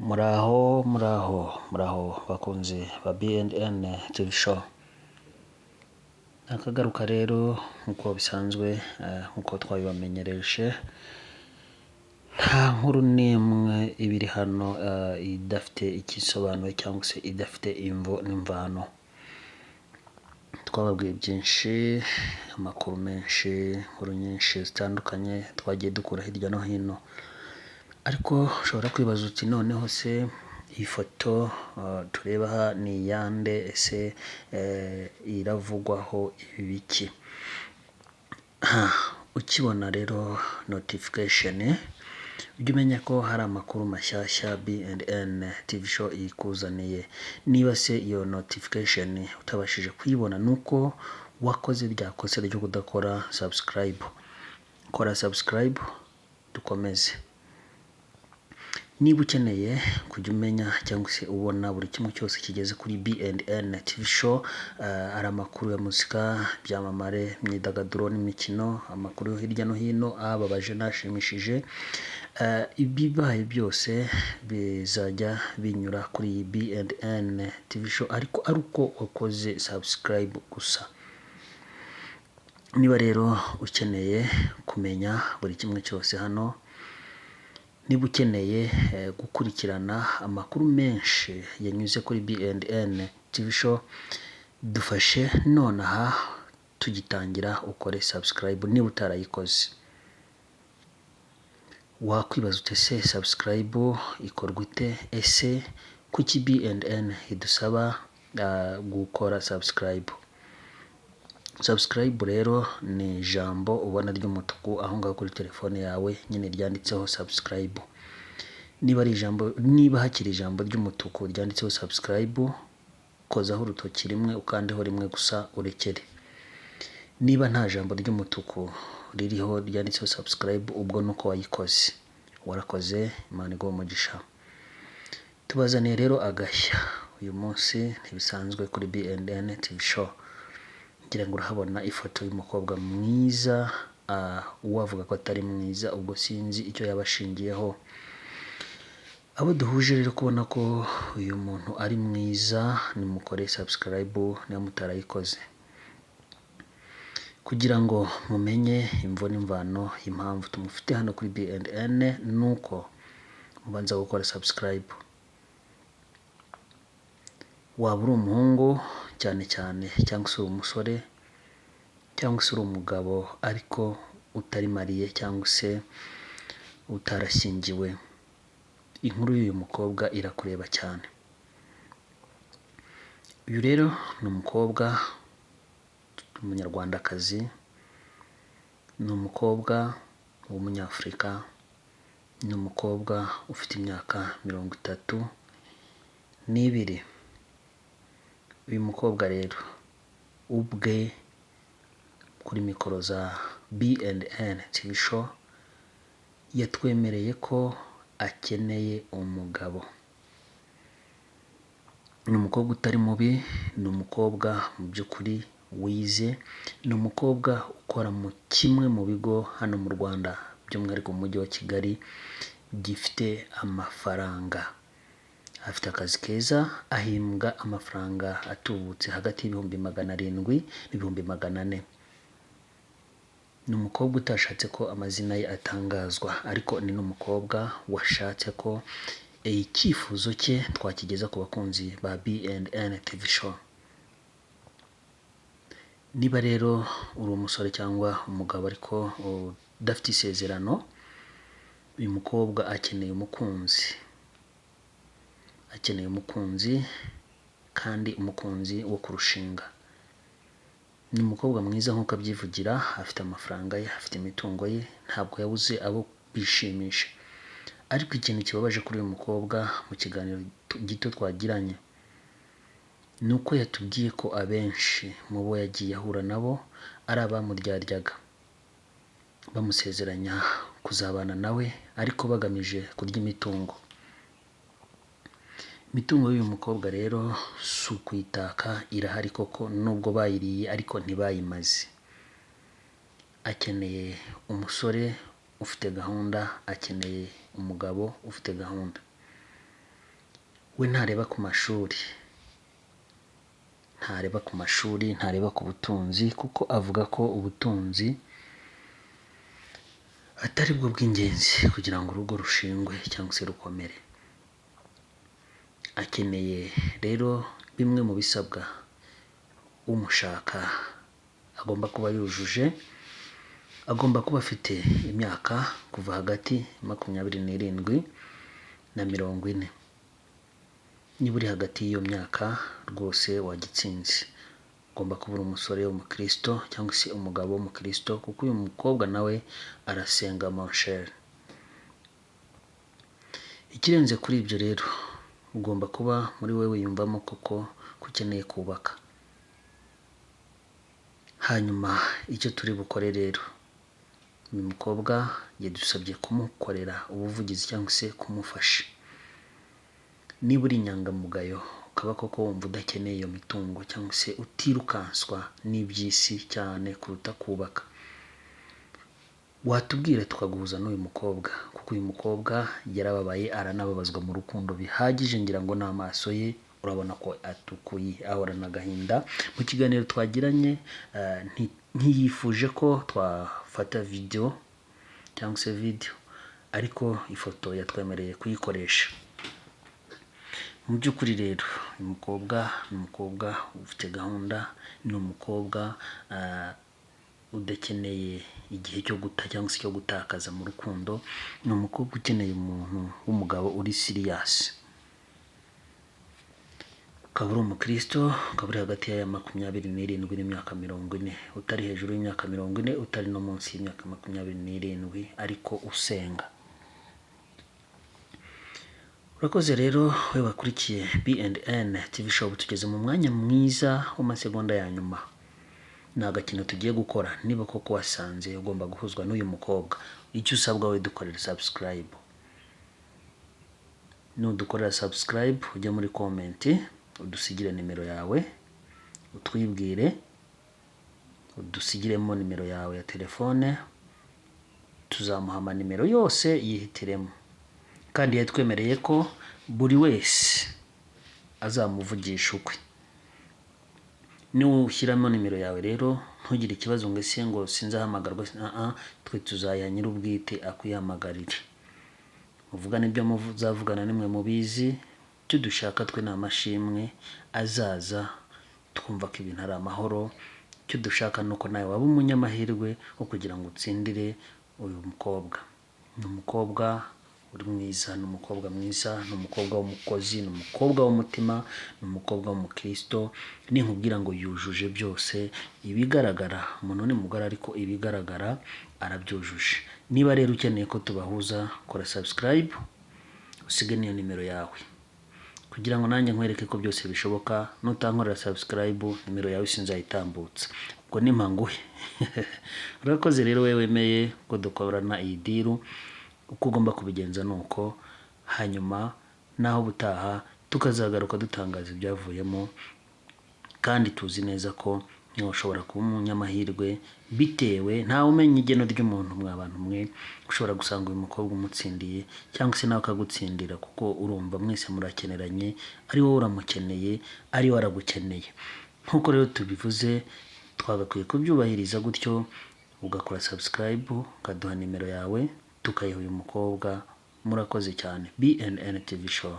Muraho bakunzi ba BNN TV show. Nakagaruka rero nkuko bisanzwe nkuko twabibamenyereje, nta nkuru n'imwe ibiri hano idafite ikisobanuro cyangwa se idafite imvo n'imvano. Twababwiye byinshi, amakuru menshi, inkuru nyinshi zitandukanye twagiye dukura hirya no hino, ariko ushobora kwibaza uti noneho se iyi foto tureba aha ni iyande, ese iravugwaho ibiki? Ukibona rero notification ujye umenya ko hari amakuru mashyashya BNN TV show ikuzaniye. Niba se iyo notification utabashije kuyibona nuko wakoze rya kosa ryo kudakora subscribe. Kora subscribe dukomeze. Niba ukeneye kujya umenya cyangwa se ubona buri kimwe cyose kigeze kuri BNN TV show, ari amakuru ya muzika, byamamare, imyidagaduro n'imikino, amakuru yo hirya no hino ababaje nashimishije, ibibaye byose bizajya binyura kuri BNN TV show, ariko ari uko wakoze subscribe gusa. Niba rero ukeneye kumenya buri kimwe cyose hano, niba ukeneye gukurikirana amakuru menshi yanyuze kuri BNN TV show, dufashe nonaha tugitangira ukore subscribe niba utarayikoze. Wakwibaza ute se subscribe ikorwa ite? Ese kuki BNN idusaba gukora subscribe? Subscribe rero ni ijambo ubona ry'umutuku aho ngaho kuri telefone yawe nyine ryanditseho subscribe. Niba hakiri ijambo ry'umutuku ryanditseho subscribe, kozaho urutoki rimwe ukandeho rimwe gusa urekere. Niba nta jambo ry'umutuku ririho ryanditseho subscribe, ubwo nuko wayikoze. Warakoze, Imana iguhe umugisha. Tubazaniye rero agashya uyu munsi ntibisanzwe kuri BNN TV show. Ngira ngo urahabona ifoto y'umukobwa mwiza, uwavuga ko atari mwiza ubwo sinzi icyo yabashingiyeho. Abo duhuje rero kubona ko uyu muntu ari mwiza, nimukore subscribe niba mutarayikoze, kugira ngo mumenye imvo n'imvano impamvu tumufite hano kuri BNN. Nuko mubanza gukora subscribe. Waba uri umuhungu cyane cyane cyangwa se uri umusore cyangwa se uri umugabo ariko utari mariye cyangwa se utarashyingiwe, inkuru y'uyu mukobwa irakureba cyane. Uyu rero ni umukobwa umunyarwandakazi, ni umukobwa w'umunyafurika, ni umukobwa ufite imyaka 32. Uyu mukobwa rero ubwe kuri mikoro za BNN TV show yatwemereye ko akeneye umugabo. Ni umukobwa utari mubi, ni umukobwa mu by'ukuri wize, ni umukobwa ukora mu kimwe mu bigo hano mu Rwanda by'umwihariko mu mujyi wa Kigali gifite amafaranga. Afite akazi keza, ahembwa amafaranga atubutse hagati y'ibihumbi 700 n'ibihumbi 400. Ni umukobwa utashatse ko amazina ye atangazwa, ariko ni n'umukobwa washatse ko icyifuzo cye twakigeza ku bakunzi ba BNN TV show. Niba rero uri umusore cyangwa umugabo ariko udafite isezerano, uyu mukobwa akeneye umukunzi. Akeneye umukunzi, kandi umukunzi wo kurushinga. Ni umukobwa mwiza nk'uko abyivugira, afite amafaranga ye, afite imitungo ye, ntabwo yabuze abo bishimisha. Ariko ikintu kibabaje kuri uyu mukobwa mu kiganiro gito twagiranye, ni uko yatubwiye ko abenshi mu bo yagiye ahura nabo ari abamuryaryaga, bamusezeranya kuzabana nawe ariko bagamije kurya imitungo. Imitungo y'uyu mukobwa rero si ukuyitaka, irahari koko nubwo bayiriye ariko ntibayimaze. Akeneye umusore ufite gahunda, akeneye umugabo ufite gahunda. we ntareba ku mashuri, ntareba ku butunzi, kuko avuga ko ubutunzi atari bwo bw'ingenzi kugira ngo urugo rushingwe cyangwa se rukomere. Akeneye rero bimwe mu bisabwa umushaka agomba kuba yujuje. Agomba kuba afite imyaka kuva hagati ya 27 na 40. Niba uri hagati y'iyo myaka rwose wagitsinze. Ugomba kuba uri umusore w'umukristo cyangwa se umugabo w'umukristo, kuko uyu mukobwa nawe arasenga mon cher. Ikirenze kuri ibyo rero, ugomba kuba muri wewe yumvamo koko ukeneye kubaka. Hanyuma icyo turi bukore rero, uyu mukobwa yadusabye kumukorera ubuvugizi cyangwa se kumufasha. Niba uri inyangamugayo ukaba koko wumva udakeneye iyo mitungo cyangwa se utirukanswa n'iby'isi cyane kuruta kubaka, watubwira tukaguhuza n'uyu mukobwa, kuko uyu mukobwa yarababaye aranababazwa mu rukundo bihagije. Ngira ngo n'amaso ye urabona ko atukuye, ahorana agahinda. Mu kiganiro twagiranye ntiyifuje ko twafata video cyangwa se video, ariko ifoto yatwemereye kuyikoresha. Mu by'ukuri rero uyu mukobwa ni umukobwa ufite gahunda, ni umukobwa udakeneye igihe cyo guta cyangwa se cyo gutakaza mu rukundo. Ni umukobwa ukeneye umuntu w'umugabo uri serious. Ukaba uri umukristo, ukaba uri hagati ya 27 n'imyaka 40, utari hejuru y'imyaka 40, utari no munsi y'imyaka 27, ariko usenga. Urakoze rero we wakurikiye B&N TV show. Tugeze mu mwanya mwiza w'amasegonda ya nyuma. Ni agakino tugiye gukora. Niba koko wasanze ugomba guhuzwa n'uyu mukobwa, icyo usabwa we dukorera subscribe. Nudukorera subscribe, ujya muri comment udusigire nimero yawe, utwibwire, udusigiremo nimero yawe ya telefone, tuzamuhama nimero yose yihitiremo. Kandi yatwemereye ko buri wese azamuvugisha ukwe. Ushyiramo nimero yawe rero, ntugire ikibazo ngo ese ngo sinzahamagarwa. Twe tuzaya nyir'ubwite akwihamagarire. Muvugana ibyo muzavugana nimwe mubizi. Icyo dushaka twe ni amashimwe azaza twumva ko ibintu ari amahoro. Icyo dushaka nuko nawe waba umunyamahirwe wo kugira ngo utsindire uyu mukobwa. Ni umukobwa uri mwiza, ni umukobwa mwiza, ni umukobwa w'umukozi, ni umukobwa w'umutima, ni umukobwa w'umukristo. Ninkubwira ngo yujuje byose ibigaragara. Umuntu ni mugara ariko ibigaragara arabyujuje. Niba rero ukeneye ko tubahuza, kora subscribe, usige niyo nimero yawe, kugira ngo nanjye nkwereke ko byose bishoboka. Nutankorera subscribe, nimero yawe sinzayitambutsa. Ubwo ni mpanguhe. Urakoze rero wewe wemeye ko dukorana iyi deal. Uko ugomba kubigenza nuko, hanyuma naho butaha tukazagaruka dutangaza ibyavuyemo. Kandi tuzi neza ko ushobora kuba umunyamahirwe bitewe, ntawe umenya igeno ry'umuntu. Mwabantu mwe ushobora gusanga uyu mukobwa umutsindiye cyangwa se nawe akagutsindira, kuko urumva mwese murakeneranye. Ari wowe uramukeneye, ari we aragukeneye. Nkuko rero tubivuze, twagakwiye kubyubahiriza gutyo. Ugakora subscribe, ukaduha nimero yawe, tukayiha uyu mukobwa. Murakoze cyane. B&N TV show.